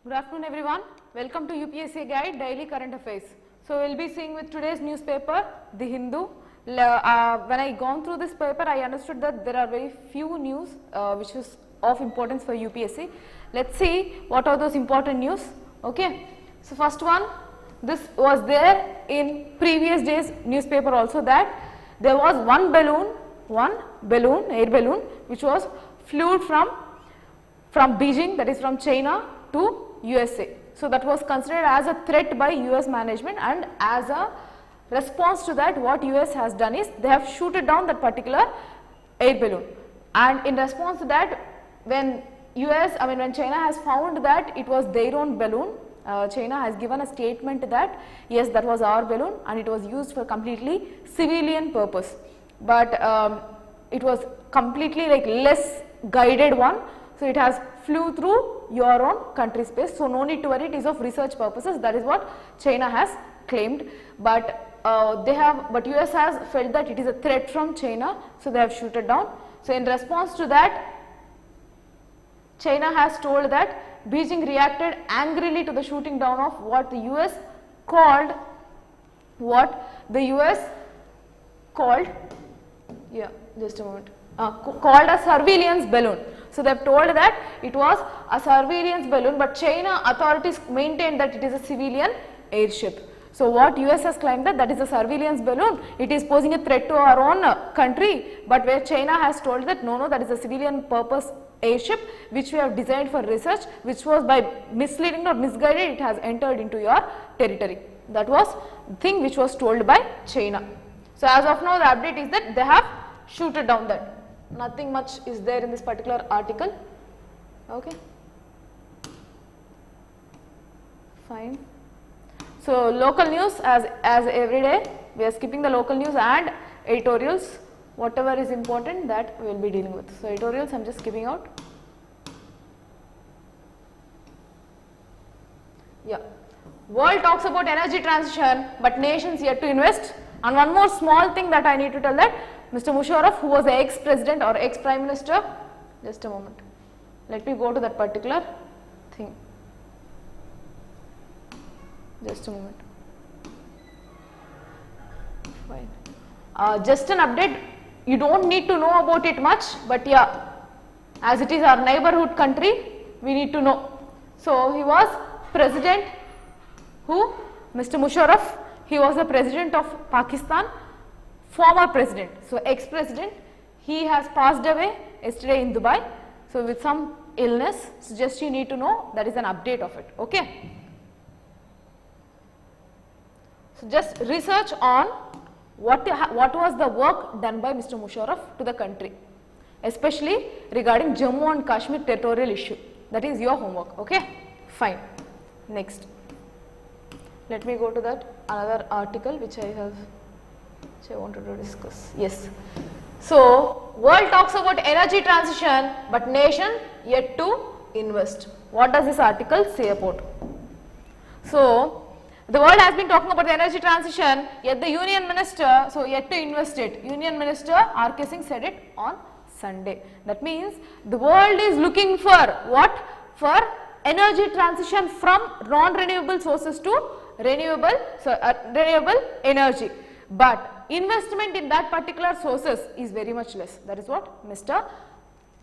Good afternoon everyone. Welcome to UPSC Guide Daily Current Affairs. So we will be seeing with today's newspaper, The Hindu. When I gone through this paper, I understood that there are very few news which is of importance for UPSC. Let's see what are those important news. Okay. So first one, this was there in previous days newspaper also, that there was one balloon, air balloon, which was flew from Beijing, that is from China, to USA. So that was considered as a threat by US management, and as a response to that, what US has done is they have shooted down that particular air balloon. And in response to that, when China has found that it was their own balloon, China has given a statement that yes, that was our balloon and it was used for completely civilian purpose. But it was completely like less guided one. So it has flew through your own country space, so no need to worry, it is of research purposes. That is what China has claimed, but US has felt that it is a threat from China, so they have shooted down. So in response to that, China has told that Beijing reacted angrily to the shooting down of what the US called called a surveillance balloon. So they have told that it was a surveillance balloon, but China authorities maintained that it is a civilian airship. So what US has claimed that is a surveillance balloon, it is posing a threat to our own country, but where China has told that no, that is a civilian purpose airship which we have designed for research, which was by misleading or misguided, it has entered into your territory. That was the thing which was told by China. So as of now, the update is that they have shooted down that. Nothing much is there in this particular article. Okay, fine. So local news, as every day we are skipping the local news and editorials. Whatever is important, that we will be dealing with. So editorials I am just skipping out. Yeah, world talks about energy transition, but nations yet to invest. And one more small thing that I need to tell, that Mr. Musharraf, who was the ex-president or ex-prime minister, just a moment, let me go to that particular thing, just a moment, fine. Just an update, you don't need to know about it much, but yeah, as it is our neighborhood country, we need to know. So he was president, who? Mr. Musharraf, he was the president of Pakistan, former president, so ex-president. He has passed away yesterday in Dubai, so with some illness. So just you need to know, that is an update of it. Okay. So just research on what was the work done by Mr. Musharraf to the country, especially regarding Jammu and Kashmir territorial issue. That is your homework. Okay, fine. Next, let me go to that another article which I wanted to discuss. Yes. So world talks about energy transition, but nation yet to invest. What does this article say about? So the world has been talking about the energy transition, yet the union minister, so yet to invest it. Union minister R.K. Singh said it on Sunday. That means the world is looking for what? For energy transition from non-renewable sources to renewable energy. But investment in that particular sources is very much less. That is what Mr.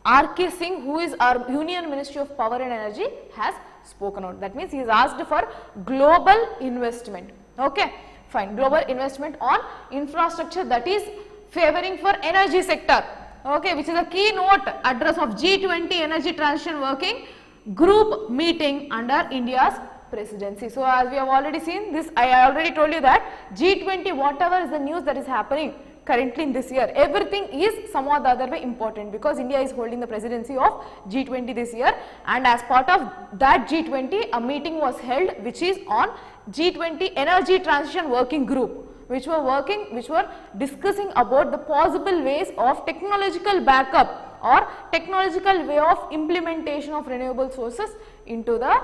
R.K. Singh, who is our Union Ministry of Power and Energy, has spoken out. That means he has asked for global investment. Okay, fine. Global investment on infrastructure that is favoring for energy sector. Okay, which is a keynote address of G20 Energy Transition Working Group meeting under India's presidency. So as we have already seen this, I already told you that G20, whatever is the news that is happening currently in this year, everything is somewhat the other way important, because India is holding the presidency of G20 this year, and as part of that G20 a meeting was held which is on G20 Energy Transition Working Group, which were discussing about the possible ways of technological backup or technological way of implementation of renewable sources into the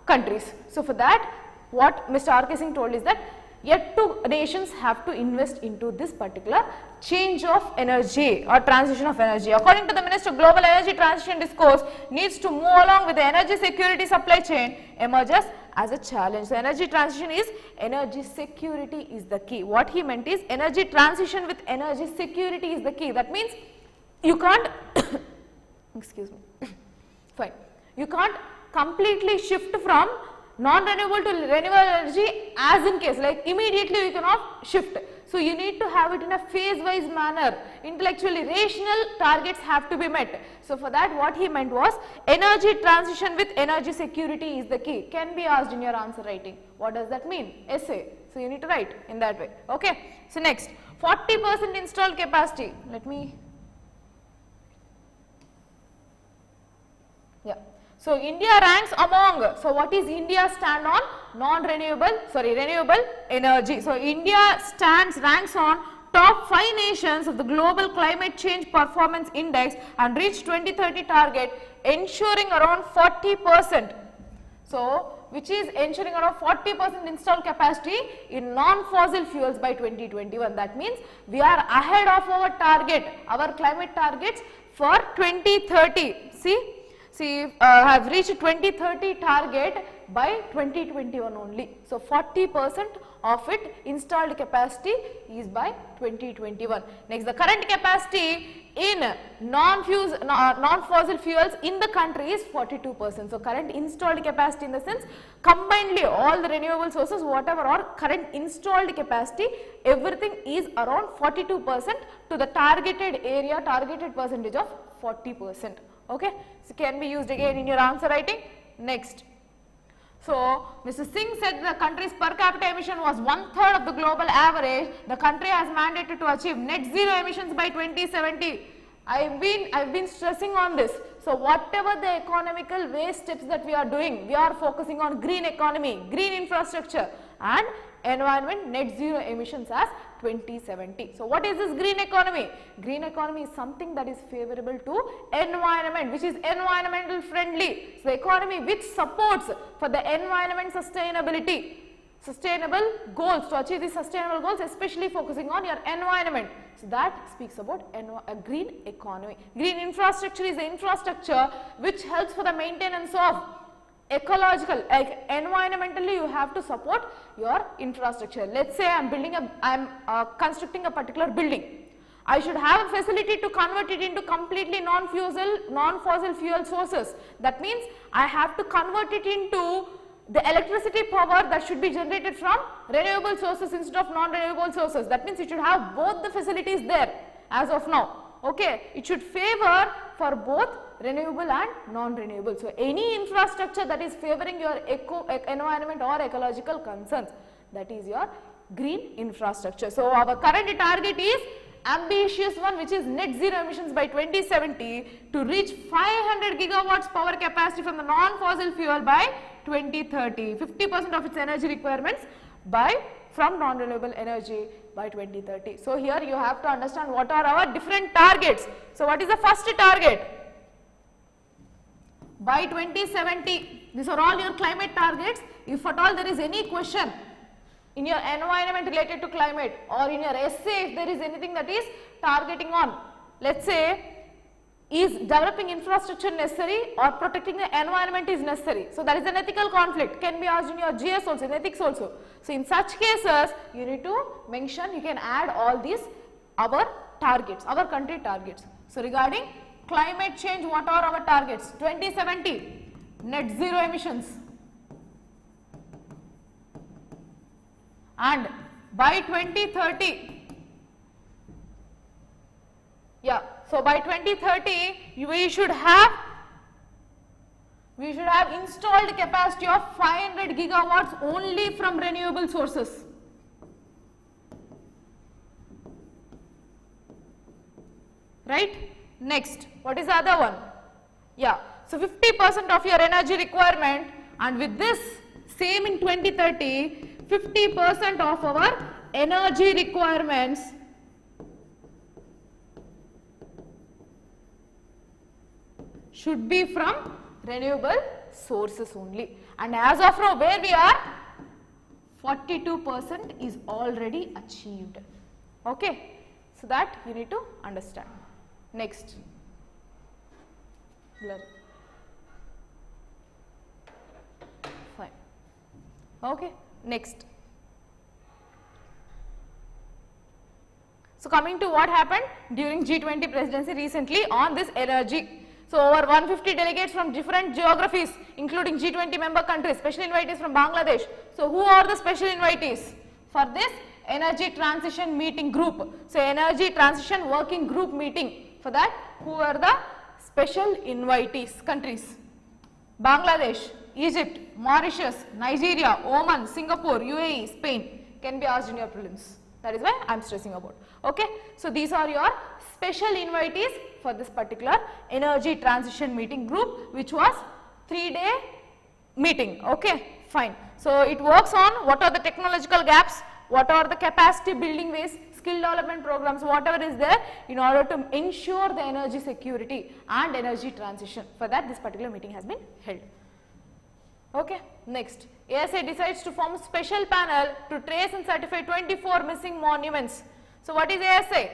countries. So for that, what Mr. R.K. Singh told is that yet two nations have to invest into this particular change of energy or transition of energy. According to the Minister, global energy transition discourse needs to move along with the energy security supply chain emerges as a challenge. So, energy transition is energy security is the key. What he meant is energy transition with energy security is the key. That means you can't excuse me fine, you can't completely shift from non-renewable to renewable energy as in case, like immediately you cannot shift. So, you need to have it in a phase-wise manner. Intellectually rational targets have to be met. So, for that what he meant was energy transition with energy security is the key. Can be asked in your answer writing. What does that mean? Essay. So, you need to write in that way. Okay. So, next 40% installed capacity. Let me, yeah. So, India ranks among, so what is India stand on? Renewable energy. So, India ranks on top 5 nations of the Global Climate Change Performance Index and reached 2030 target, ensuring around 40%. So, which is ensuring around 40% installed capacity in non-fossil fuels by 2021. That means we are ahead of our target, our climate targets for 2030. See, have reached 2030 target by 2021 only. So, 40% of it installed capacity is by 2021. Next, the current capacity in non-fossil fuels in the country is 42%. So, current installed capacity in the sense combinedly all the renewable sources whatever are current installed capacity, everything is around 42% to the targeted area, targeted percentage of 40%. Okay. So, can be used again in your answer writing. Next. So, Mr. Singh said the country's per capita emission was 1/3 of the global average. The country has mandated to achieve net zero emissions by 2070. I've been stressing on this. So, whatever the economical waste steps that we are doing, we are focusing on green economy, green infrastructure and environment net zero emissions as 2070. So, what is this green economy? Green economy is something that is favorable to environment, which is environmental friendly. So, the economy which supports for the environment sustainability, sustainable goals, to achieve these sustainable goals, especially focusing on your environment. So, that speaks about a green economy. Green infrastructure is the infrastructure which helps for the maintenance of ecological, like environmentally you have to support your infrastructure. Let's say I am constructing a particular building. I should have a facility to convert it into completely non-fossil fuel sources. That means I have to convert it into the electricity power that should be generated from renewable sources instead of non-renewable sources. That means it should have both the facilities there as of now. Okay, it should favor for both renewable and non-renewable. So, any infrastructure that is favoring your environment or ecological concerns, that is your green infrastructure. So, our current target is ambitious one, which is net zero emissions by 2070 to reach 500 gigawatts power capacity from the non-fossil fuel by 2030, 50% of its energy requirements from non-renewable energy by 2030. So, here you have to understand what are our different targets. So, what is the first target? By 2070, these are all your climate targets. If at all there is any question in your environment related to climate or in your essay, if there is anything that is targeting on, let's say, is developing infrastructure necessary or protecting the environment is necessary. So, that is an ethical conflict, can be asked in your GS also, in ethics also. So, in such cases, you need to mention, you can add all these our targets, our country targets. So, regarding climate change, what are our targets? 2070, net zero emissions, and by 2030, yeah. So, by 2030, we should have installed capacity of 500 gigawatts only from renewable sources. Right? Next, what is the other one? Yeah. So, 50% of your energy requirement, and with this same in 2030, 50% of our energy requirements should be from renewable sources only. And as of now, where we are? 42% is already achieved. Okay, so that you need to understand. Next, blur. Fine. Okay, next. So coming to what happened during G20 presidency recently on this energy. So over 150 delegates from different geographies, including G20 member countries, special invitees from Bangladesh. So who are the special invitees for this energy transition meeting group? So energy transition working group meeting. For that, who are the special invitees countries? Bangladesh, Egypt, Mauritius, Nigeria, Oman, Singapore, UAE, Spain. Can be asked in your prelims. That is why I am stressing about. Okay. So these are your special invitees for this particular energy transition meeting group, which was 3-day meeting. Okay, fine. So it works on what are the technological gaps, what are the capacity building ways, skill development programs, whatever is there in order to ensure the energy security and energy transition. For that, this particular meeting has been held. Okay, next. ASI decides to form a special panel to trace and certify 24 missing monuments. So what is ASI?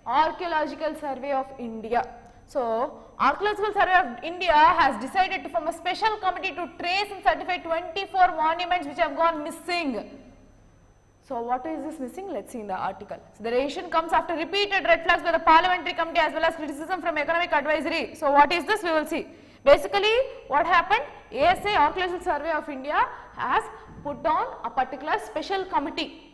Archaeological Survey of India. So Archaeological Survey of India has decided to form a special committee to trace and certify 24 monuments which have gone missing. So what is this missing? Let's see in the article. So the decision comes after repeated red flags by the parliamentary committee as well as criticism from economic advisory. So what is this? We will see. Basically what happened, ASI Archaeological Survey of India has put on a particular special committee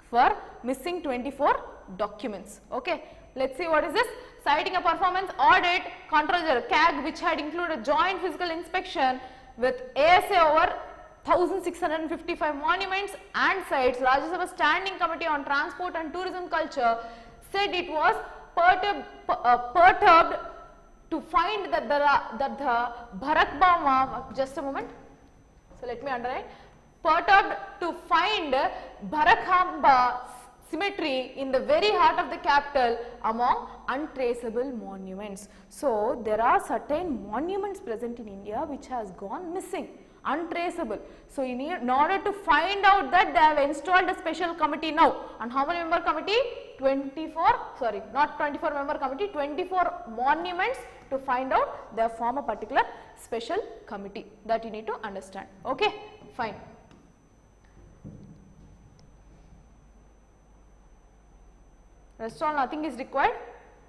for missing 24 documents. Okay, let's see what is this. Citing a performance audit controller CAG which had included joint physical inspection with ASI over 1655 monuments and sites, Rajya Sabha Standing Committee on Transport and Tourism Culture said it was perturbed to find that the Bharakbama, just a moment, so let me underline, perturbed to find Bharakhamba cemetery in the very heart of the capital among untraceable monuments. So there are certain monuments present in India which has gone missing, untraceable. So in order to find out that, they have installed a special committee now. And how many member committee? 24, sorry, not 24 member committee, 24 monuments to find out. They form a particular special committee, that you need to understand. Okay, fine. Rest all nothing is required.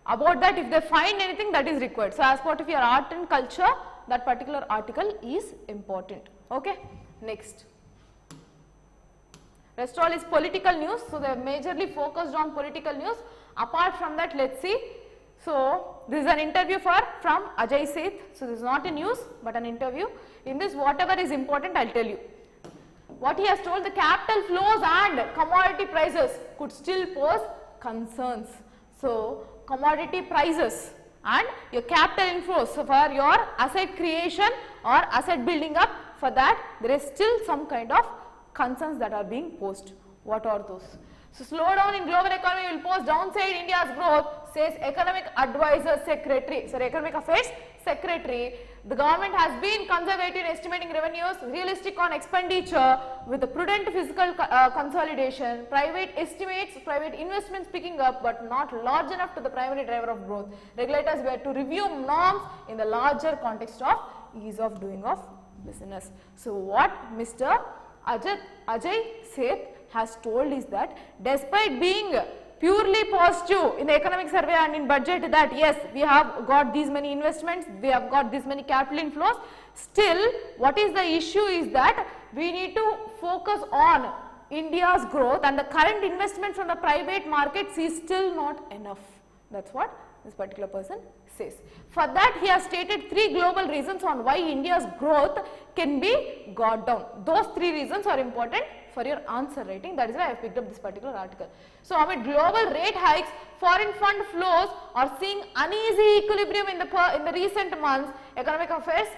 About that, if they find anything, that is required. So as part of your art and culture, that particular article is important. Okay, next. Rest all is political news. So they are majorly focused on political news. Apart from that, let's see. So this is an interview from Ajay Seth. So this is not a news but an interview. In this, whatever is important, I'll tell you. What he has told, the capital flows and commodity prices could still pose concerns. So commodity prices and your capital inflows, so for your asset creation or asset building up, for that there is still some kind of concerns that are being posed. What are those? So slowdown in global economy will pose downside India's growth, says Economic Advisor Secretary. So Economic Affairs Secretary, the government has been conservative in estimating revenues, realistic on expenditure with a prudent fiscal consolidation, private estimates, private investments picking up but not large enough to the primary driver of growth. Regulators were to review norms in the larger context of ease of doing of business. So what Mr. Ajay Seth has told is that despite being purely positive in the economic survey and in budget that yes, we have got these many investments, we have got this many capital inflows, still what is the issue is that we need to focus on India's growth and the current investment from the private markets is still not enough. That's what this particular person says. For that, he has stated 3 global reasons on why India's growth can be got down. Those 3 reasons are important for your answer writing. That is why I have picked up this particular article. So amid global rate hikes, foreign fund flows are seeing uneasy equilibrium in the recent months. Economic Affairs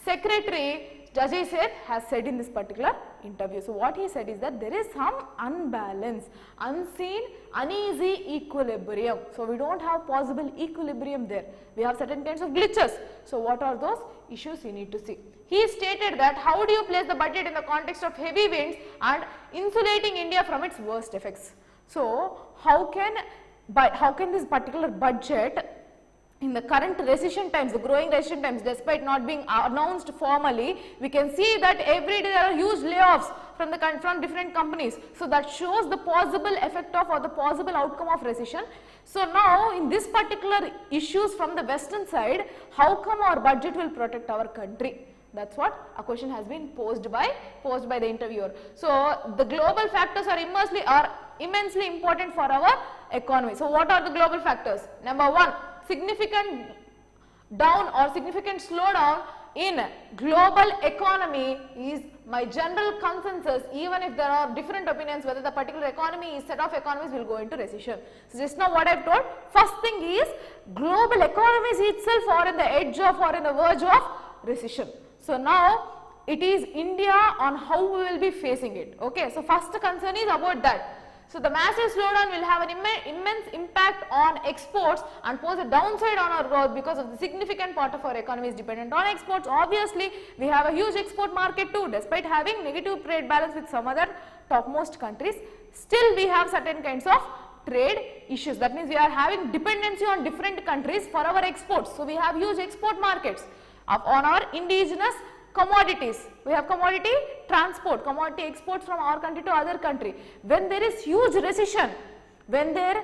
Secretary Ajay Seth has said in this particular interview. So what he said is that there is some unbalance, unseen, uneasy equilibrium. So we don't have possible equilibrium there. We have certain kinds of glitches. So what are those issues we need to see? He stated that how do you place the budget in the context of heavy winds and insulating India from its worst effects? So how can this particular budget in the current recession times, the growing recession times, despite not being announced formally, we can see that every day there are huge layoffs from different companies. So that shows the possible effect of or the possible outcome of recession. So now in this particular issues from the western side, how come our budget will protect our country? That's what a question has been posed by the interviewer. So the global factors are immensely important for our economy. So what are the global factors? Number one, significant down or significant slowdown in global economy is my general consensus, even if there are different opinions whether the particular economy, set of economies will go into recession. So just now what I have told, first thing is global economies itself are in the edge of or in the verge of recession. So now it is India on how we will be facing it. Okay, so first concern is about that. So the massive slowdown will have an immense impact on exports and pose a downside on our growth because of the significant part of our economy is dependent on exports. Obviously, we have a huge export market too, despite having negative trade balance with some other topmost countries. Still, we have certain kinds of trade issues. That means we are having dependency on different countries for our exports. So we have huge export markets on our indigenous commodities. We have commodity transport, commodity exports from our country to other country. When there is huge recession, when their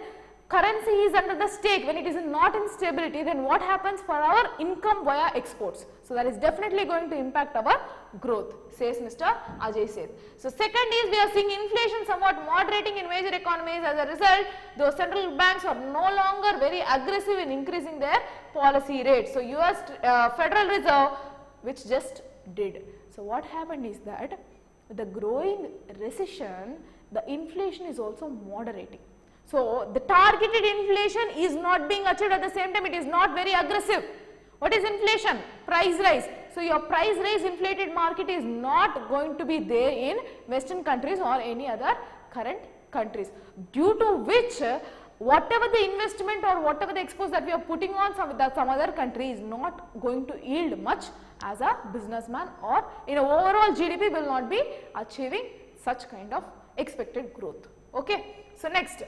currency is under the stake, when it is not in stability, then what happens for our income via exports? So that is definitely going to impact our growth, says Mr. Ajay Seth. So second is we are seeing inflation somewhat moderating in major economies. As a result, those central banks are no longer very aggressive in increasing their policy rates. So US Federal Reserve, which just did. So what happened is that with the growing recession, the inflation is also moderating. So the targeted inflation is not being achieved, at the same time it is not very aggressive. What is inflation? Price rise. So your price rise inflated market is not going to be there in western countries or any other current countries, due to which whatever the investment or whatever the exports that we are putting on some other country is not going to yield much as a businessman, or in overall GDP will not be achieving such kind of expected growth. Okay. So next,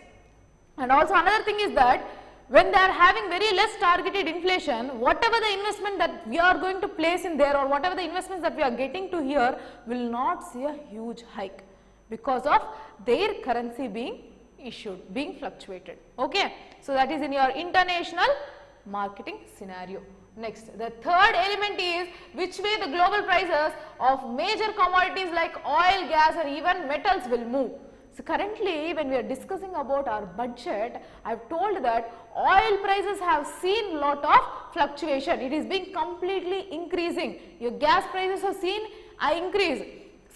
and also another thing is that when they are having very less targeted inflation, whatever the investment that we are going to place in there or whatever the investments that we are getting to here will not see a huge hike because of their currency being issued, being fluctuated. Okay. So that is in your international marketing scenario. Next, the third element is which way the global prices of major commodities like oil, gas or even metals will move. So currently when we are discussing about our budget, I have told that oil prices have seen lot of fluctuation. It is being completely increasing. Your gas prices have seen an increase.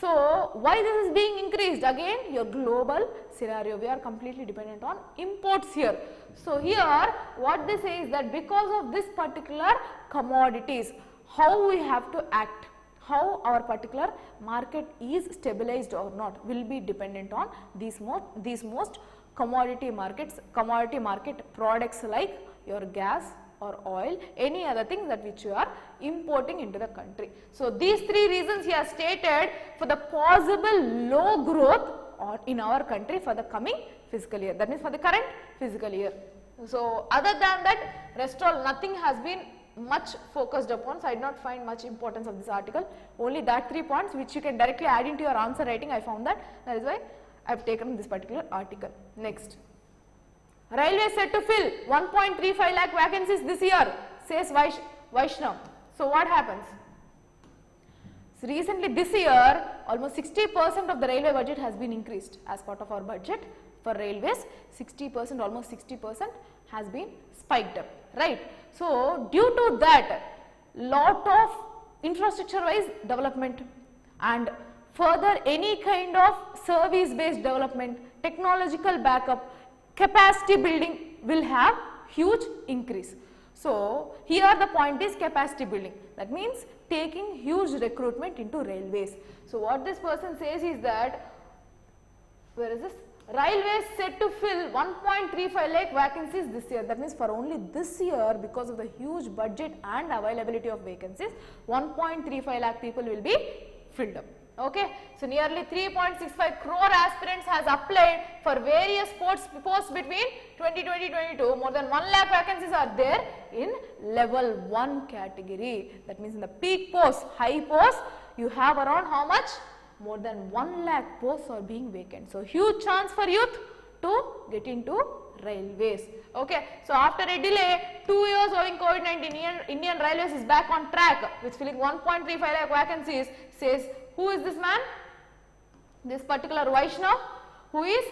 So why this is being increased? Again, your global scenario, we are completely dependent on imports here. So here what they say is that because of this particular commodities, how we have to act, how our particular market is stabilized or not will be dependent on these most commodity market products like your gas or oil, any other thing that which you are importing into the country. So these three reasons he has stated for the possible low growth or in our country for the coming fiscal year, that means for the current fiscal year. So other than that, rest all nothing has been much focused upon, so I did not find much importance of this article. Only that 3 points which you can directly add into your answer writing, I found that is why I have taken this particular article. Next, railway set to fill 1.35 lakh vacancies this year, says Vaishnav. So what happens? So recently this year almost 60% of the railway budget has been increased as part of our budget for railways. 60%, almost 60% has been spiked up, right? So due to that, lot of infrastructure wise development and further any kind of service based development, technological backup, capacity building will have huge increase. So here the point is capacity building. That means taking huge recruitment into railways. So what this person says is that, where is this? Railways set to fill 1.35 lakh vacancies this year. That means for only this year, because of the huge budget and availability of vacancies, 1.35 lakh people will be filled up. Okay, so nearly 3.65 crore aspirants has applied for various posts between 2020-22. More than 1 lakh vacancies are there in level 1 category. That means in the peak posts, high posts, you have around how much? More than 1 lakh posts are being vacant. So huge chance for youth to get into railways. Okay, so after a delay, 2 years owing COVID-19, Indian Railways is back on track with filling 1.35 lakh vacancies. Says, who is this man? This particular Vaishnav, who is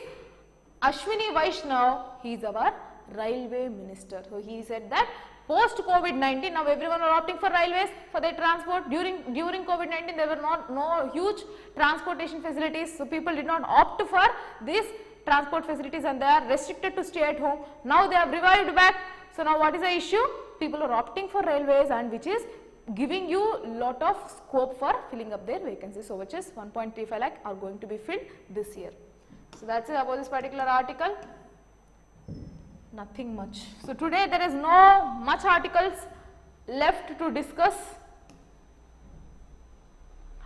Ashwini Vaishnav. He is our railway minister. So he said that post COVID-19, now everyone are opting for railways for their transport. During COVID-19, there were no huge transportation facilities, so people did not opt for these transport facilities and they are restricted to stay at home. Now they have revived back. So now what is the issue? People are opting for railways, and which is giving you lot of scope for filling up their vacancies. So which is 1.35 lakh are going to be filled this year. So that's it about this particular article. Nothing much. So today there is no much articles left to discuss,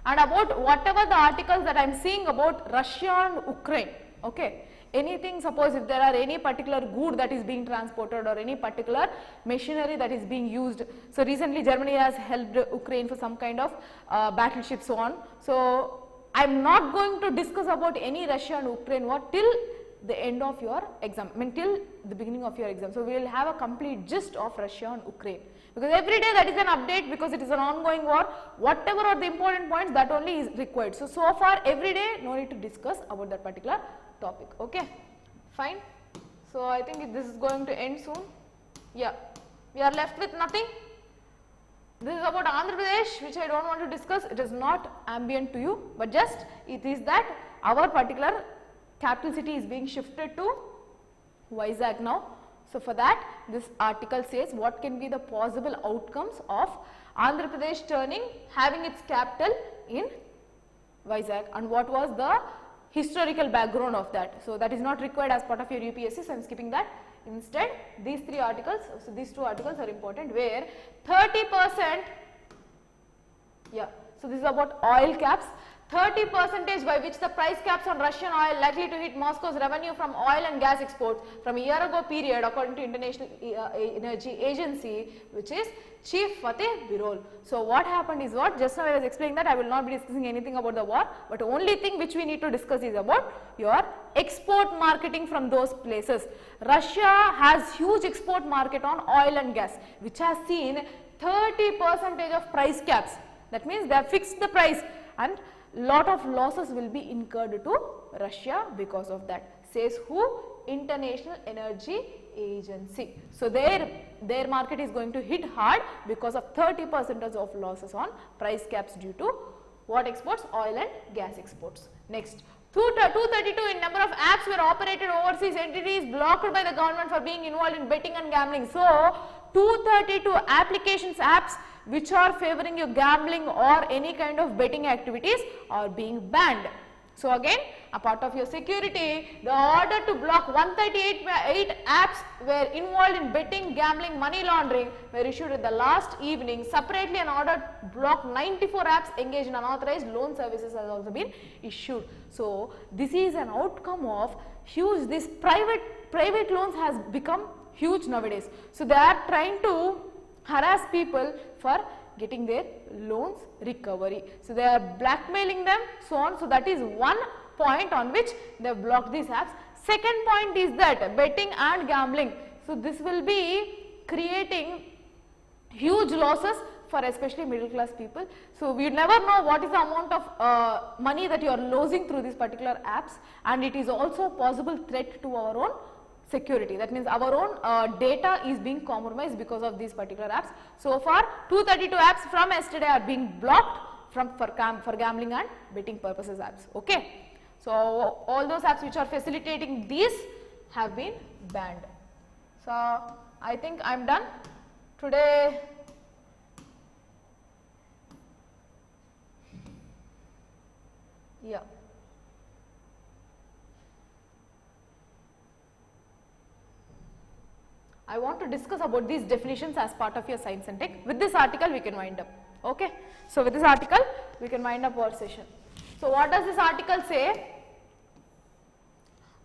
and about whatever the articles that I am seeing about Russia and Ukraine. Okay, anything, suppose if there are any particular good that is being transported or any particular machinery that is being used. So recently Germany has helped Ukraine for some kind of battleship, so on. So I am not going to discuss about any Russia and Ukraine war till the end of your exam, I mean till the beginning of your exam. So we will have a complete gist of Russia and Ukraine, because every day that is an update, because it is an ongoing war. Whatever are the important points, that only is required. So far every day no need to discuss about that particular topic. Okay, fine. So I think this is going to end soon. Yeah, we are left with nothing. This is about Andhra Pradesh, which I don't want to discuss. It is not ambient to you, but just it is that our particular capital city is being shifted to Vizag now. So for that, this article says what can be the possible outcomes of Andhra Pradesh having its capital in Vizag, and what was the historical background of that. So that is not required as part of your UPSC, so I am skipping that. Instead, these three articles, so these two articles are important, where 30%, yeah, so this is about oil caps. 30% by which the price caps on Russian oil likely to hit Moscow's revenue from oil and gas exports from a year ago period, according to International Energy Agency, which is Chief Fateh Birol. So what happened is what? Just now I was explaining that I will not be discussing anything about the war, but the only thing which we need to discuss is about your export marketing from those places. Russia has huge export market on oil and gas, which has seen 30% of price caps. That means they have fixed the price, and lot of losses will be incurred to Russia because of that. Says who? International Energy Agency. So their market is going to hit hard because of 30% of losses on price caps due to what exports? Oil and gas exports. Next, 232 in number of apps were operated overseas entities blocked by the government for being involved in betting and gambling. So 232 applications, apps which are favoring you gambling or any kind of betting activities are being banned. So again, a part of your security, the order to block 138 apps were involved in betting, gambling, money laundering were issued at the last evening. Separately, an order to block 94 apps engaged in unauthorized loan services has also been issued. So this is an outcome of huge, this private loans has become huge nowadays. So they are trying to harass people for getting their loans recovery. So they are blackmailing them, so on. So that is one point on which they have blocked these apps. Second point is that betting and gambling. So this will be creating huge losses for especially middle class people. So we never know what is the amount of money that you are losing through these particular apps, and it is also a possible threat to our own security. That means our own data is being compromised because of these particular apps. So far 232 apps from yesterday are being blocked for gambling and betting purposes apps. Okay. So all those apps which are facilitating these have been banned. So I think I am done today I want to discuss about these definitions as part of your science and tech. With this article we can wind up. Okay. So with this article we can wind up our session. So what does this article say?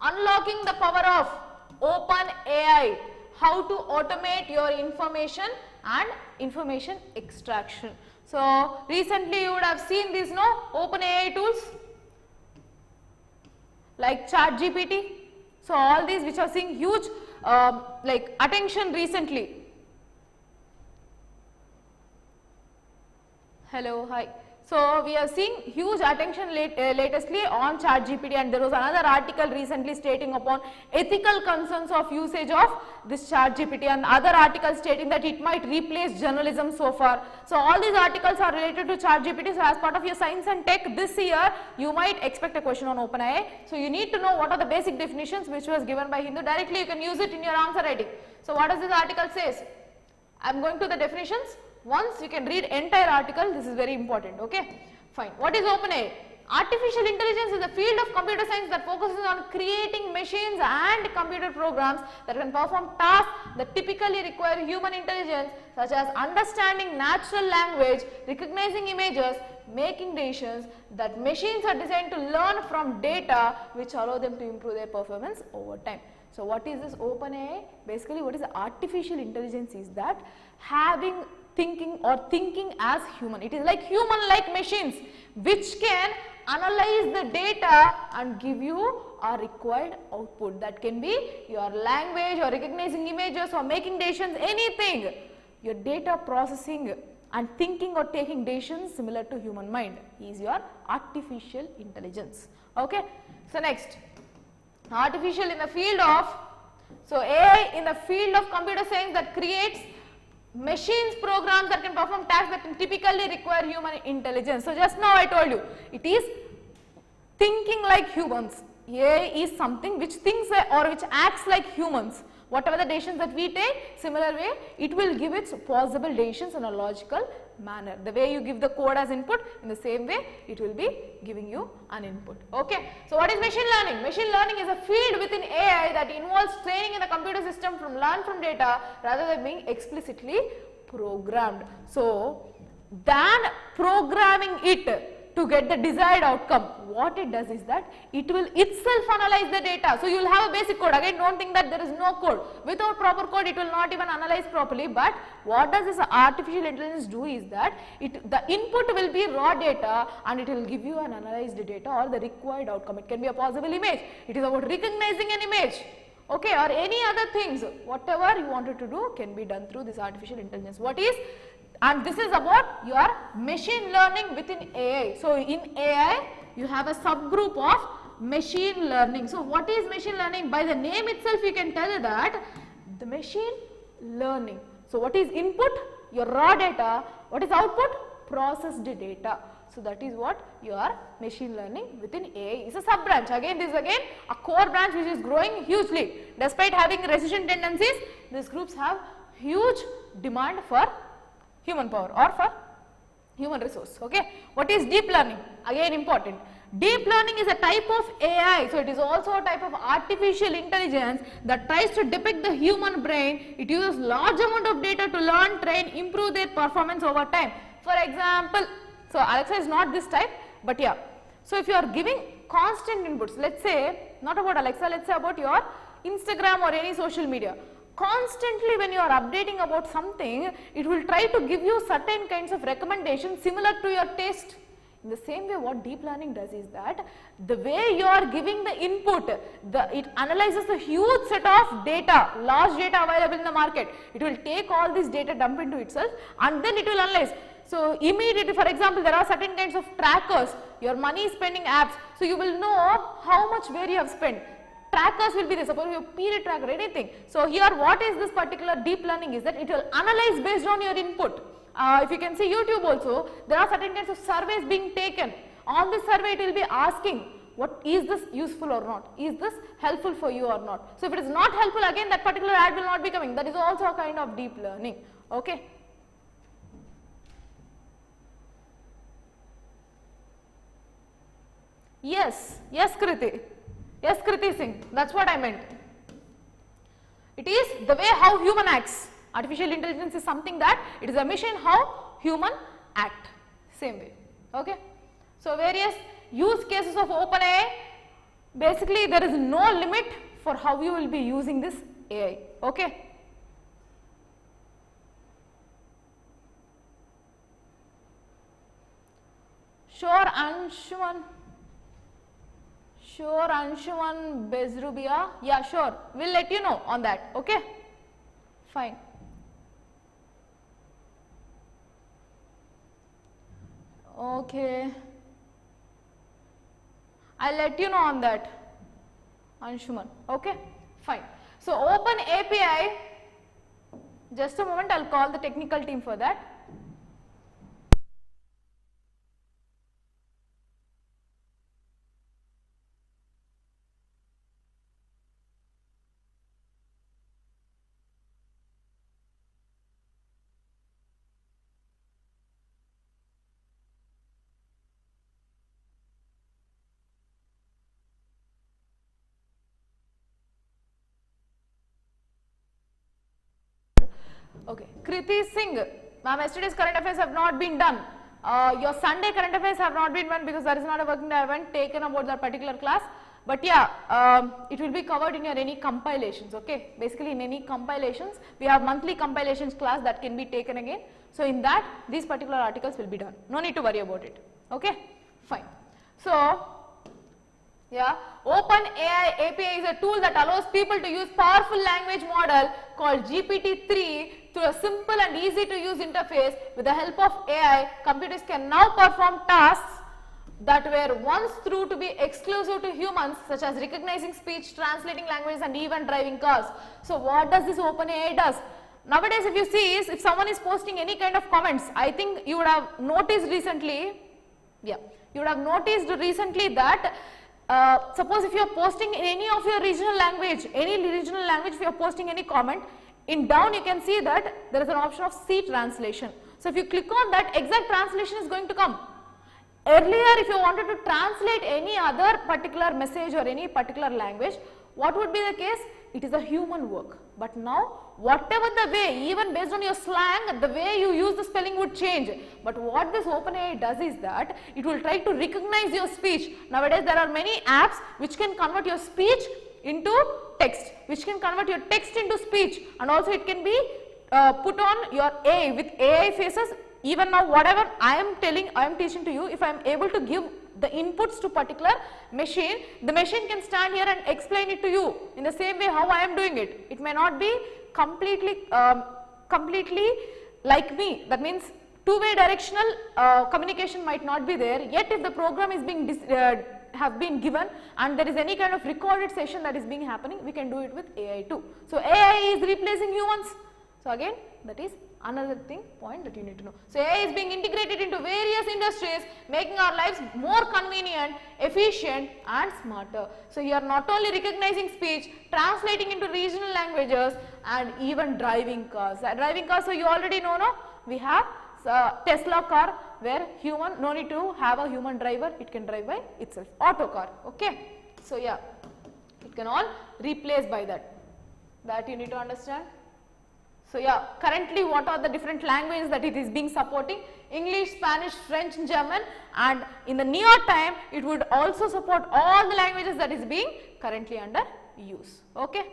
Unlocking the power of open AI, how to automate your information and information extraction. So recently you would have seen these open AI tools like ChatGPT. So all these which are seeing huge like attention recently. Hello, hi. So we are seeing huge attention latestly on ChatGPT, and there was another article recently stating upon ethical concerns of usage of this ChatGPT, and other articles stating that it might replace journalism so far. So all these articles are related to ChatGPT. So as part of your science and tech this year, you might expect a question on OpenAI. So you need to know what are the basic definitions which was given by Hindu. Directly you can use it in your answer writing. So what does this article says? I am going to the definitions. Once you can read entire article, this is very important. Okay, fine. What is OpenAI? Artificial intelligence is a field of computer science that focuses on creating machines and computer programs that can perform tasks that typically require human intelligence, such as understanding natural language, recognizing images, making decisions. That machines are designed to learn from data which allow them to improve their performance over time. So what is this OpenAI? Basically what is the artificial intelligence is that having thinking as human. It is like human-like machines which can analyze the data and give you a required output. That can be your language or recognizing images or making decisions, anything. Your data processing and thinking or taking decisions similar to human mind is your artificial intelligence. Okay. So next, artificial in the field of, so AI in the field of computer science that creates machines, programs that can perform tasks that can typically require human intelligence. So just now I told you, it is thinking like humans. AI is something which thinks or which acts like humans. Whatever the decisions that we take, similar way, it will give its possible decisions in a logical manner. The way you give the code as input, in the same way it will be giving you an input. Okay. So what is machine learning? Machine learning is a field within AI that involves training in the computer system from learn from data rather than being explicitly programmed. So than programming it to get the desired outcome, what it does is that it will itself analyze the data. So you will have a basic code. Again, don't think that there is no code. Without proper code, it will not even analyze properly. But what does this artificial intelligence do is that the input will be raw data and it will give you an analyzed data or the required outcome. It can be a possible image. It is about recognizing an image. Okay, or any other things. Whatever you wanted to do can be done through this artificial intelligence. What is? And this is about your machine learning within AI. So in AI, you have a subgroup of machine learning. So what is machine learning? By the name itself, you can tell that the machine learning. So what is input? Your raw data. What is output? Processed data. So that is what your machine learning within AI is a sub branch. Again, this is again a core branch which is growing hugely. Despite having recession tendencies, these groups have huge demand for human power or for human resource. Okay. What is deep learning? Again important. Deep learning is a type of AI. So it is also a type of artificial intelligence that tries to depict the human brain. It uses large amount of data to learn, train, improve their performance over time. For example, so Alexa is not this type, but yeah. So if you are giving constant inputs, let's say not about Alexa, let's say about your Instagram or any social media. Constantly when you are updating about something, it will try to give you certain kinds of recommendations similar to your taste. In the same way, what deep learning does is that the way you are giving the input, it analyzes a huge set of data, large data available in the market. It will take all this data, dump into itself, and then it will analyze. So immediately, for example, there are certain kinds of trackers, your money spending apps. So you will know how much where you have spent. Trackers will be there, suppose your period tracker, anything. So here what is this particular deep learning is that it will analyze based on your input. If you can see YouTube also, there are certain kinds of surveys being taken. On this survey it will be asking, what is this useful or not? Is this helpful for you or not? So if it is not helpful, again that particular ad will not be coming. That is also a kind of deep learning. Okay. Yes, yes Kriti. Yes Kriti Singh, that's what I meant. It is the way how human acts. Artificial intelligence is something that it is a machine how human act. Same way. Okay. So various use cases of OpenAI, basically there is no limit for how you will be using this AI. Okay. Sure Anshuman. Sure Anshuman Bezrubia. Yeah, sure. We'll let you know on that. Okay. Fine. Okay. I'll let you know on that, Anshuman. Okay. Fine. So Open API. Just a moment. I'll call the technical team for that. Okay, Kriti Singh, ma'am, yesterday's current affairs have not been done. Your Sunday current affairs have not been done because there is not a working day I haven't taken about that particular class. But yeah, it will be covered in your any compilations. Okay, basically in any compilations, we have monthly compilations class that can be taken again. So in that, these particular articles will be done. No need to worry about it. Okay, fine. So yeah, OpenAI API is a tool that allows people to use powerful language model called GPT-3 through a simple and easy to use interface. With the help of AI, computers can now perform tasks that were once thought to be exclusive to humans, such as recognizing speech, translating languages, and even driving cars. So what does this OpenAI does? Nowadays, if you see, if someone is posting any kind of comments, I think you would have noticed recently, that suppose if you are posting in any of your regional language, if you are posting any comment, in down you can see that there is an option of C translation. So if you click on that, exact translation is going to come. Earlier, if you wanted to translate any other particular message or any particular language, what would be the case? It is a human work. But now, whatever the way, even based on your slang, the way you use the spelling would change. But what this OpenAI does is that it will try to recognize your speech. Nowadays, there are many apps which can convert your speech into text, which can convert your text into speech, and also it can be put on your AI with AI faces. Even now, whatever I am teaching to you, if I am able to give the inputs to particular machine, the machine can stand here and explain it to you in the same way how I am doing it. It may not be completely like me. That means two-way directional communication might not be there. Yet, if the program is being have been given and there is any kind of recorded session that is being happening, we can do it with AI too. So AI is replacing humans. So again, that is another point that you need to know. So AI is being integrated into various industries, making our lives more convenient, efficient and smarter. So you are not only recognizing speech, translating into regional languages and even driving cars. Driving cars, so you already know, no? We have Tesla car where no need to have a human driver, it can drive by itself. Auto car, okay? So yeah, it can all replace by that. That you need to understand. So yeah, currently what are the different languages that it is being supporting? English, Spanish, French, German, and in the near time it would also support all the languages that is being currently under use. Okay?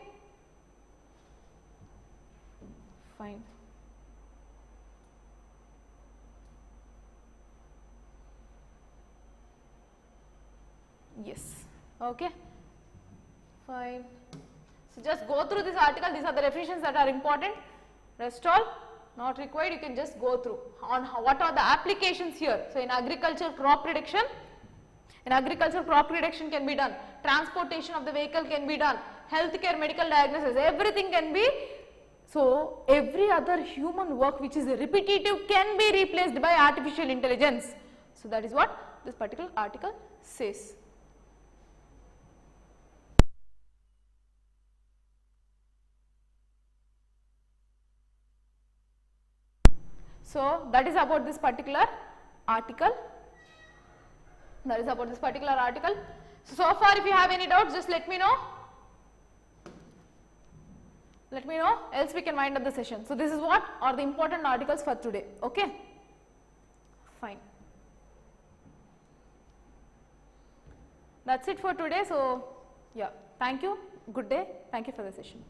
Fine. Yes. Okay? Fine. So just go through this article. These are the definitions that are important. Rest all not required, you can just go through on what are the applications here. So in agriculture, crop prediction, can be done, transportation of the vehicle can be done, healthcare, medical diagnosis, everything can be. So every other human work which is repetitive can be replaced by artificial intelligence. So that is what this particular article says. So that is about this particular article. That is about this particular article. So far, if you have any doubts, just let me know. Let me know, else we can wind up the session. So this is what are the important articles for today. Okay, fine. That's it for today. So yeah, thank you. Good day. Thank you for the session.